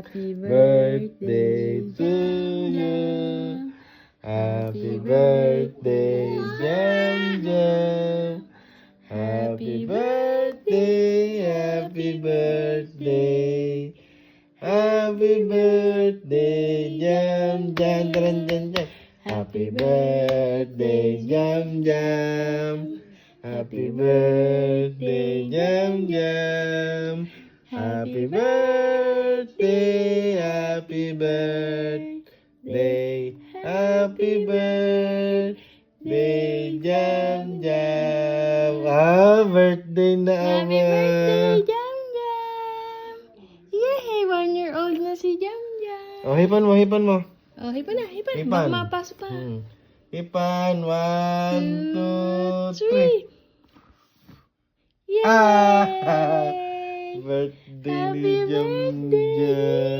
Happy birthday to you. Happy birthday, Jam Jam. Happy birthday, happy birthday. Happy birthday, Jam Jam. Jam Jam Jam. Happy birthday, Jam Jam. Happy birthday, Jam Jam. Happy birthday, happy birthday, happy birthday, Jam Jam. Birthday na Happy ama. birthday, Jam Jam! Yay! 1 year old na si Jam Jam. Oh, hipan mo, hipan mo. Oh, hipan na, hipan. Hipan. Baka mapasok pa. Hipan, 1, 2, 3. Yay! Birthday Happy ni Jam birthday! Jam.